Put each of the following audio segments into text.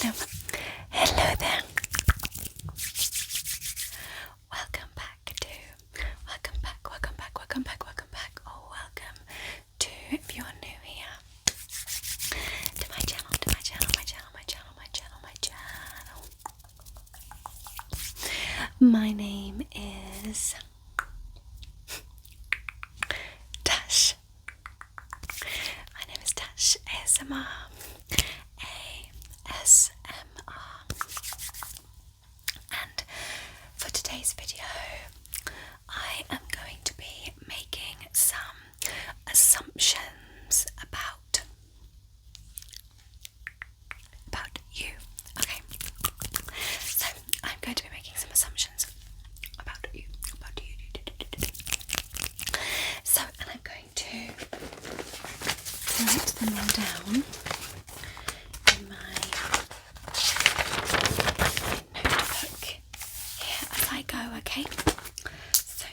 Hello. Hello there. Welcome back. Oh, welcome to, if you're new here, to my channel. My name is Tash. My name is Tash ASMR. And for today's video, I am going to be making some assumptions about you. Okay. So I'm going to be making some assumptions about you. So, and I'm going to write them all down in my notebook here as I go, okay? So,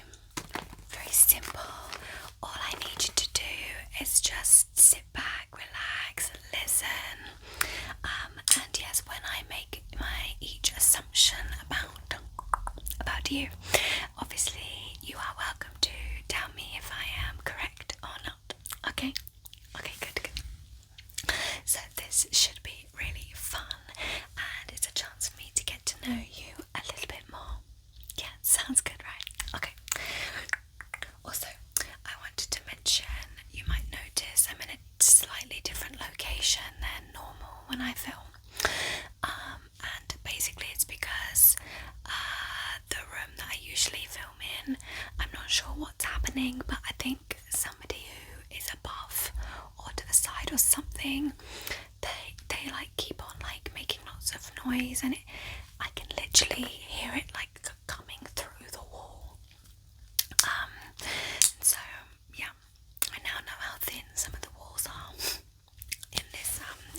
very simple. All I need you to do is just sit back, relax, listen. And yes, when I make each assumption about you, obviously you are welcome to tell me if I am correct or not. Okay? Okay, good. So this should be really fun, and it's a chance for me to get to know you a little bit more. Yeah, sounds good, right? Okay. Also, I wanted to mention, you might notice I'm in a slightly different location than normal when I film. And basically it's because the room that I usually film in, I'm not sure what's happening, but I think somebody who is above or to the side or something, they like keep on like making lots of noise, and I can literally hear it like coming through the wall. So yeah, I now know how thin some of the walls are in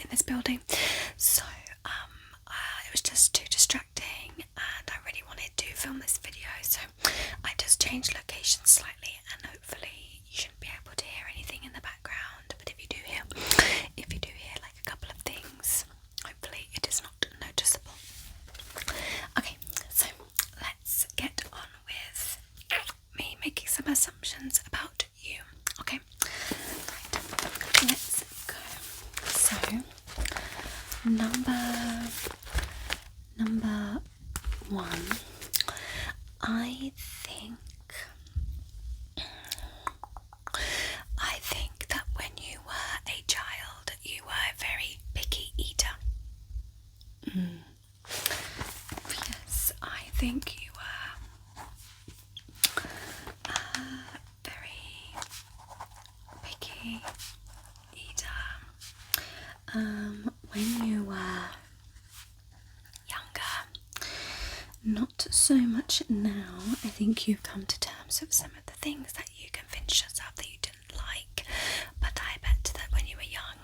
this building. So it was just too distracting, and I really wanted to film this video, so I just changed location slightly, and hopefully you shouldn't be able to hear anything in the background. But if you do hear like a couple of things, hopefully it is not noticeable. Okay, so let's get on with me making some assumptions about you. Okay, right, let's go. So number one, I think that when you were a child, you were a very picky eater. Yes, I think you were a very picky eater. When you were younger, not so much now. I think you've come to terms with some of the things that you convinced yourself that you didn't like, but I bet that when you were young,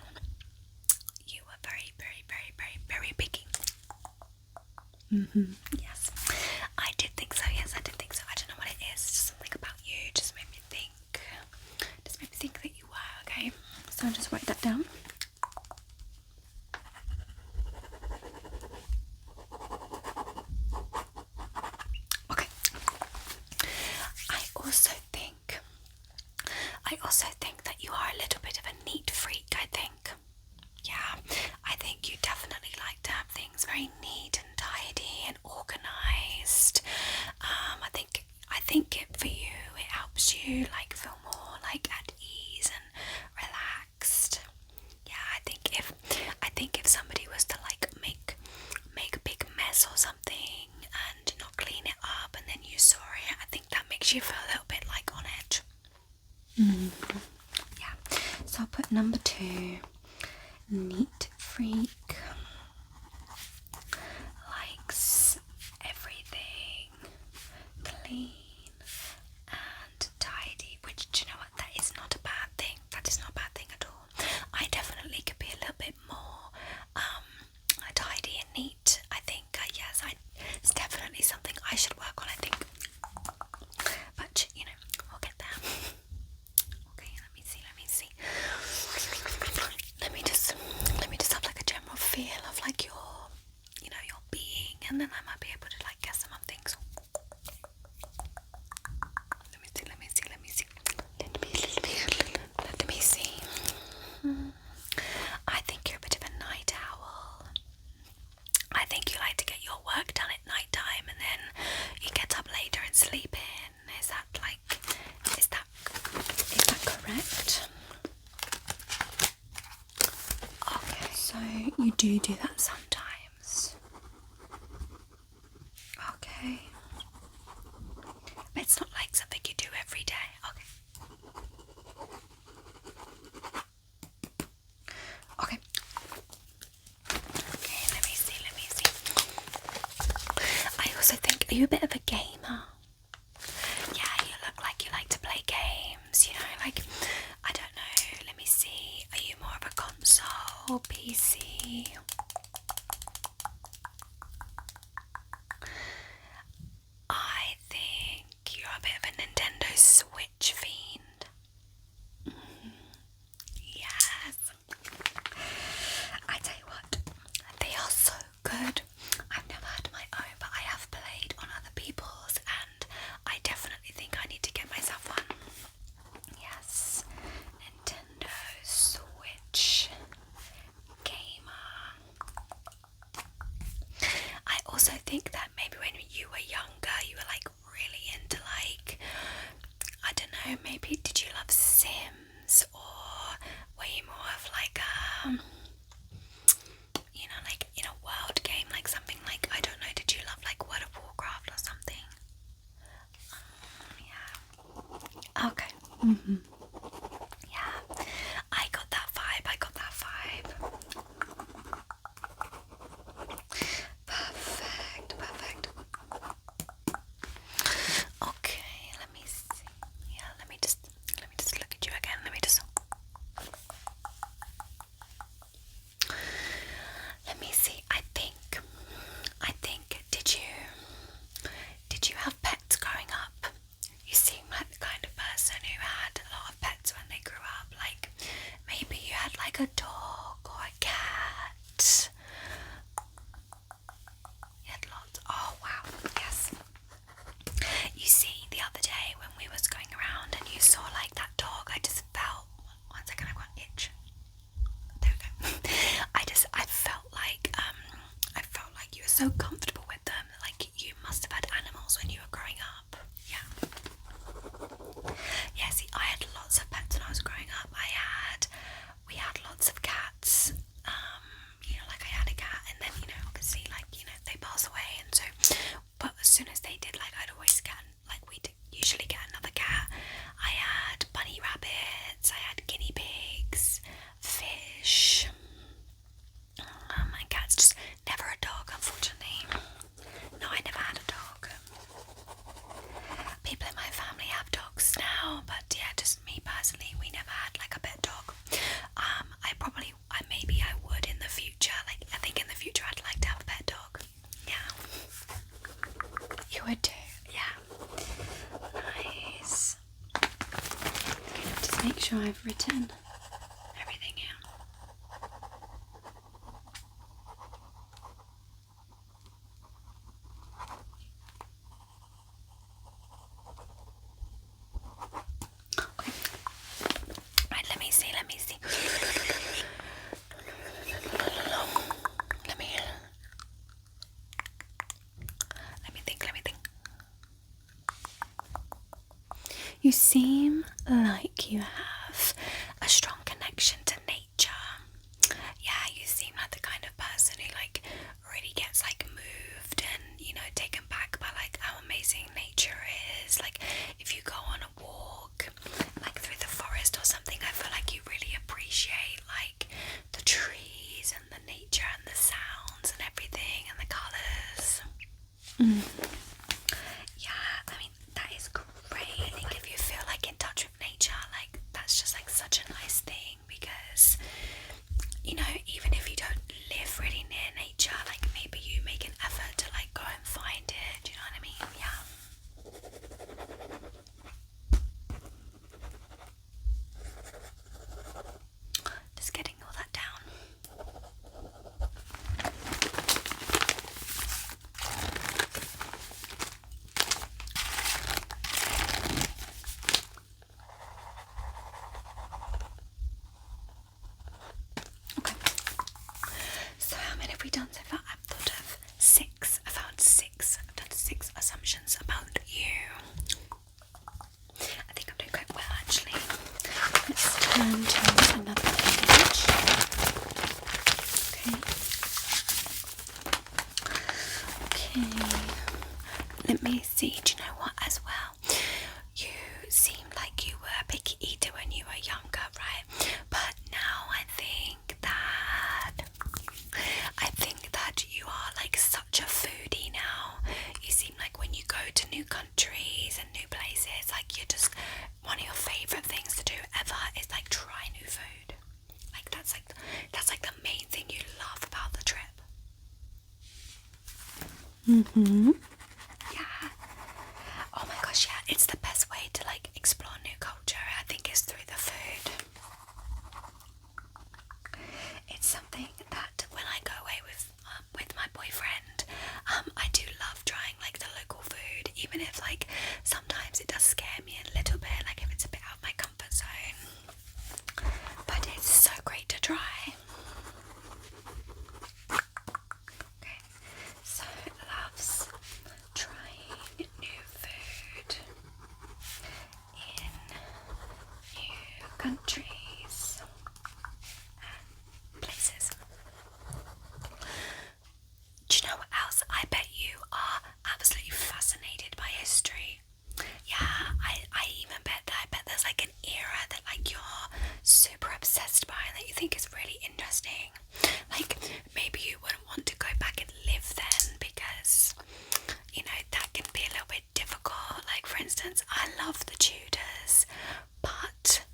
you were very, very, very, very, very picky. Yes, I did think so. Yes, I did think so. I don't know what it is. Just something about you just made me think. That you were. Okay, so I'll just write that down. Okay. I also think that you are a little bit of a neat freak, I think. Yeah, I think you definitely like to have things very neat and tidy and organised. I think for you it helps you like feel more like at ease and relaxed. Yeah, I think if somebody was to like make a big mess or something and not clean it up, and then you saw it, I think that makes you feel a little bit like on edge. Yeah, so I'll put number 2, neat freak, likes everything clean and tidy, which, do you know what, that is not a bad thing. That is not a bad thing at all. I definitely could be a little bit more tidy and neat. I think, yes, it's definitely something I should work on, I think. But, you know, we'll get there. Okay, let me see. Let me just have like a general feel of like your and then I might be able to like guess some of things. Let me see. I think you're a bit of a night owl. I think you like to get your work done at night time and then you get up later and sleep in. Is that correct? Okay, so you do that sometimes. Okay. But it's not like something you do every day. Okay. Okay. Okay, let me see. I also think, are you a bit of a gamer? Yeah, you look like you like to play games, you know, like, I don't know, let me see, are you more of a console, PC? I think you're a bit of a Nintendo Switch fiend. Yes. I tell you what, they are so good. I've never had my own, but I have played on other people's, and I definitely think I need to get myself one. Yes, Nintendo Switch gamer. I also think that maybe when you were younger, you were like really into like, I don't know, maybe did you love Sims, or were you more of like you know, like in a world game, like something like, I don't know, did you love like World of Warcraft or something? Yeah. Okay. Yeah. I got that vibe. Perfect. Okay, let me see. Yeah, let me just look at you again. Let me see. I think did you have pets growing up? You seem like the kind of person who had a lot of pets when they grew up. Like maybe you had like a dog or a cat. You had lots. Oh wow, yes. You see, the other day when we was going around and you saw like that dog, I just felt, one second, I've got an itch. There we go. I felt like you were so comfortable with them, like you must have had animals when you were growing up. Yeah, see, I had lots of pets when I was growing up. We had lots of cats. You know, like I had a cat, and then, you know, obviously, like, you know, they pass away, and so, but as soon as they did, like, I'd always get, like, we'd usually get another cat. I had bunny rabbits, I had guinea pigs, fish, and cats. Just never a dog, unfortunately. No, I never had a dog. People in my family have dogs now, but yeah, just me personally, we never had like a pet dog. Maybe I would in the future. Like, I think in the future I'd like to have a pet dog. Yeah. You would too? Yeah. Nice. Okay, just make sure I've written everything in. Right, let me see. Let me think. You seem like you have a strong connection to nature. Yeah, you seem like the kind of person who like really gets like moved and, you know, taken back by like how amazing nature is. Like if you go on a walk like through the forest or something, I feel like you really appreciate like the trees and the nature and the sounds and everything and the colours. Yeah, I mean, that is great. I think if you feel like in touch with nature, like that's just like such a nice thing, because, you know, even if you don't live really near nature, like maybe you make an effort to like go and find it, do you know what I mean? Yeah. Just getting all that down. so far I've thought of 6. I found 6. I've done 6 assumptions about you. I think I'm doing quite well actually. Let's turn to another page. Okay. Let me see. Do you know what as well? You seemed like you were a picky eater when you were younger, right? But now I think that you are like such a foodie now. You seem like when you go to new countries and new places, like you're just one of your favourite things to do ever is like try new food. Like that's like the main thing you love about the trip. Yeah. Oh my gosh, yeah, it's the best way to like explore new culture. I think is through the food. It's something that when I go away with my boyfriend, I do love trying like the local food, even if like sometimes it does scare me a little bit, like if it's a bit out of my comfort zone. But it's so great to try. Okay, so loves trying new food in new countries and places. Do you know what else? I bet you are absolutely fascinated by history. Yeah, I even bet there's like an era that like you're super obsessed by and that you think is really interesting. Like maybe you wouldn't want to go back and live then because, you know, that can be a little bit difficult. Like for instance, I love the Tudors, but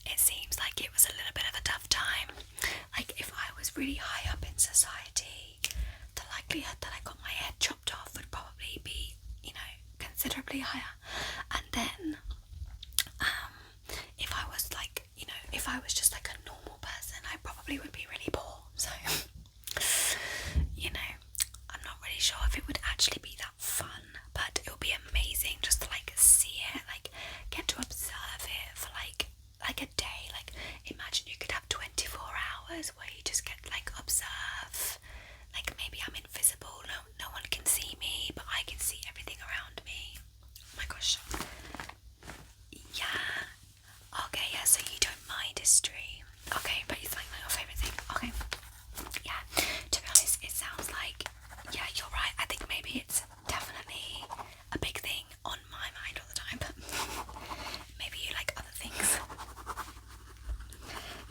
it seems like it was a little bit of a tough time. Like if I was really high up in society, the likelihood that I got my head chopped off would probably be, you know, considerably higher. And then if I was like, you know, if I was just like a normal person, I probably would be really poor. So you know, I'm not really sure if it would actually be that fun, but it would be amazing just to like see it, like get to observe it for like a day. Like imagine you could have 24 hours where you just get like observe, like maybe I'm invisible, no one can see me, but I can see everything around me. Oh my gosh. Yeah. Okay, yeah, so you don't mind history. Okay, but it's like your favourite thing. Okay. Yeah. To be honest, it sounds like, yeah, you're right. I think maybe it's definitely a big thing on my mind all the time, but maybe you like other things.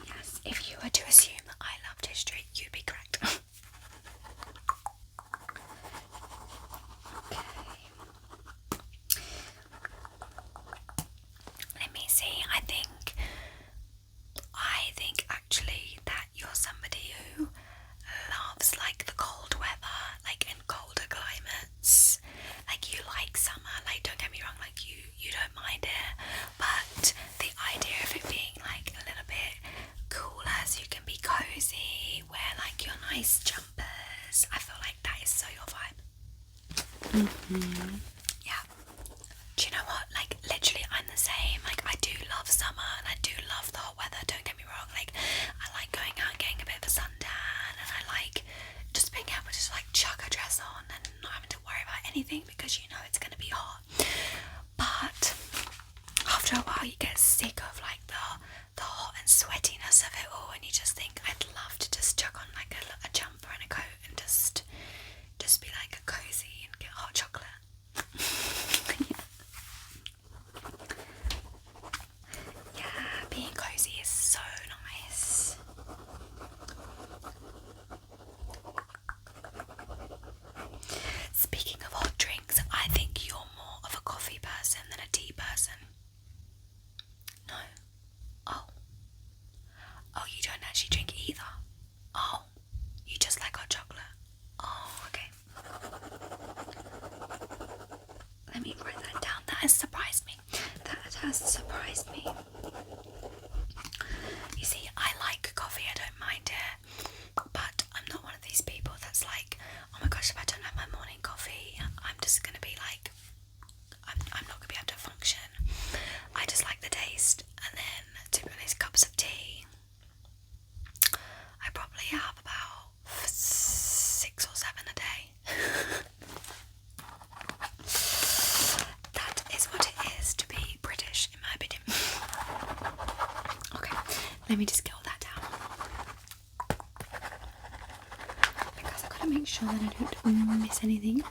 Yes, if you were to assume that I loved history, you'd be correct. Let me see. I think actually that you're somebody who loves like the cold weather, like in colder climates. Like you like summer, like don't get me wrong, like you don't mind it, but the idea of it being like a little bit cooler so you can be cozy, wear like your nice jumpers. I feel like that is so your vibe. Yeah. Do you know what? Like literally I'm the same. Like I do love summer and I do love the hot weather, don't get me wrong. Like I like going out and getting a bit of a suntan, and I like just being able to just like chuck a dress on and not having to worry about anything because you know it's gonna be hot. But after a while you get sick of like the hot and sweatiness of it all, and you just think I'd love to just chuck on like a jumper and a coat and just be like a cozy and get hot chocolate. Yeah, being cozy is so nice. Speaking of hot drinks, I think you're more of a coffee person than a tea person. No. Oh. Oh, you don't actually drink either. Oh. You just like hot chocolate. Oh, okay. Let me write that down. That has surprised me. You see, I like coffee, I don't mind it, but I'm not one of these people that's like, oh my gosh, if I don't have my morning coffee, I'm just gonna be like, I'm not gonna be able to function. I just like the taste, and then to be honest, cups of tea, I probably have about Let me just get all that down. Because I've got to make sure that I don't miss anything.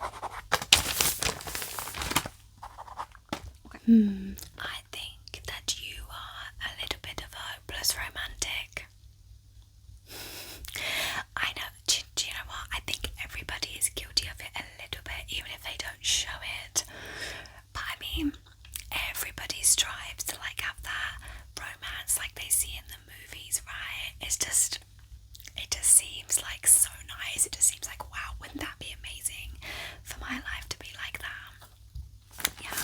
Okay. I think that you are a little bit of a hopeless romantic. I know, do you know what? I think everybody is guilty of it a little bit, even if they don't show it. But I mean, everybody strives to like have that romance like they see in the movies, right? It just seems like so nice. It just seems like, wow, wouldn't that be amazing for my life to be like that? Yeah.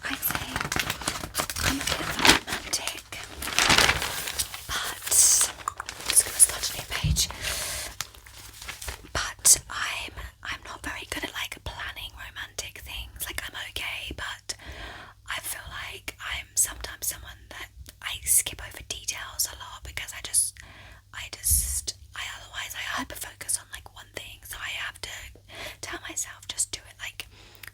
I'd say I'm a bit of a romantic, but I'm just gonna start a new page. But I'm not very good at like planning romantic things. Like I'm okay, but I feel like I'm sometimes someone that I skip over details a lot because I otherwise I hyper focus on like one thing. So I have to tell myself just do it, like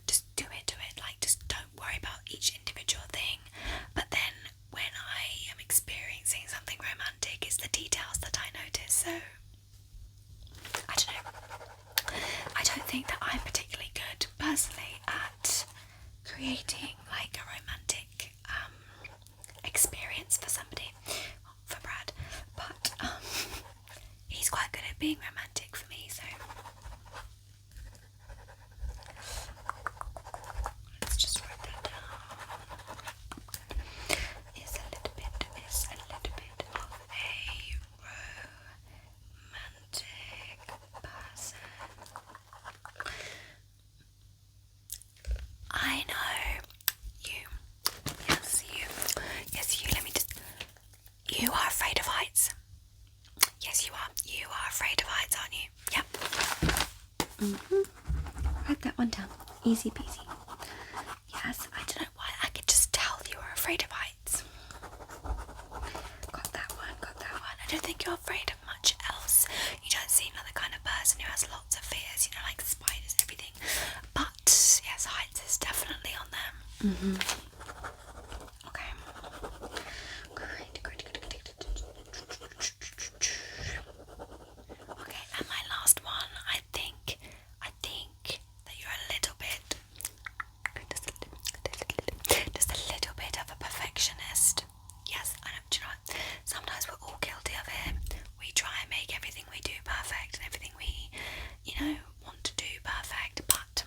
just do it, like just don't worry about each individual thing. But then when I am experiencing something romantic, it's the details that I notice. So I don't know. I don't think that I'm particularly good personally at creating like a romantic experience for somebody, well, for Brad, but he's quite good at being romantic for me, so let's just write that down. Is a little bit of a romantic person. I know you. Yes, you. Let me just. You are afraid of heights. Yes, you are. You are afraid of heights, aren't you? Yep. Write that one down. Easy peasy. Yes, I don't know why. I could just tell you were afraid of heights. Got that one. I don't think you're afraid of much else. You don't seem like the kind of person who has lots of fears, you know, like spiders and everything. But yes, heights is definitely on them. Okay. Great. Okay, and my last one, I think that you're a little bit, just a little bit of a perfectionist. Yes, I know, do you know what? Sometimes we're all guilty of it. We try and make everything we do perfect and everything we, want to do perfect, but,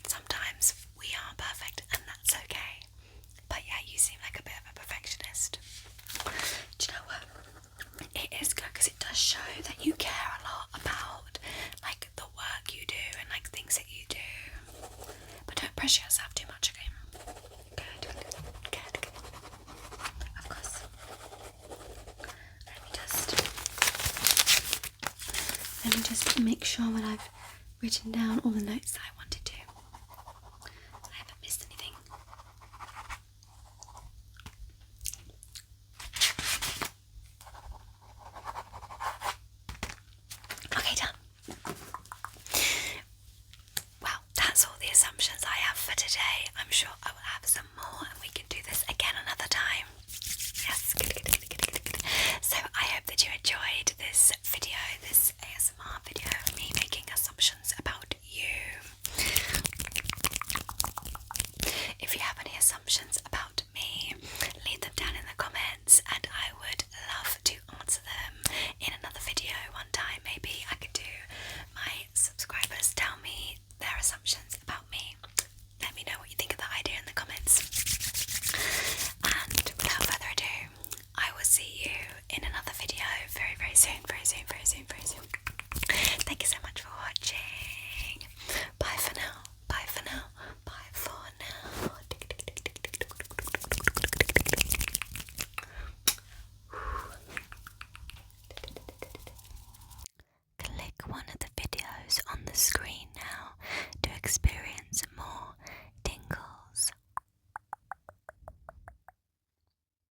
sometimes we aren't perfect and that's okay. But yeah, you seem like a bit of a perfectionist. Do you know what? It is good because it does show that you care a lot about like the work you do and like things that you do. But don't pressure yourself too much, okay? Good. Of course. Let me just make sure that I've written down all the notes that I wanted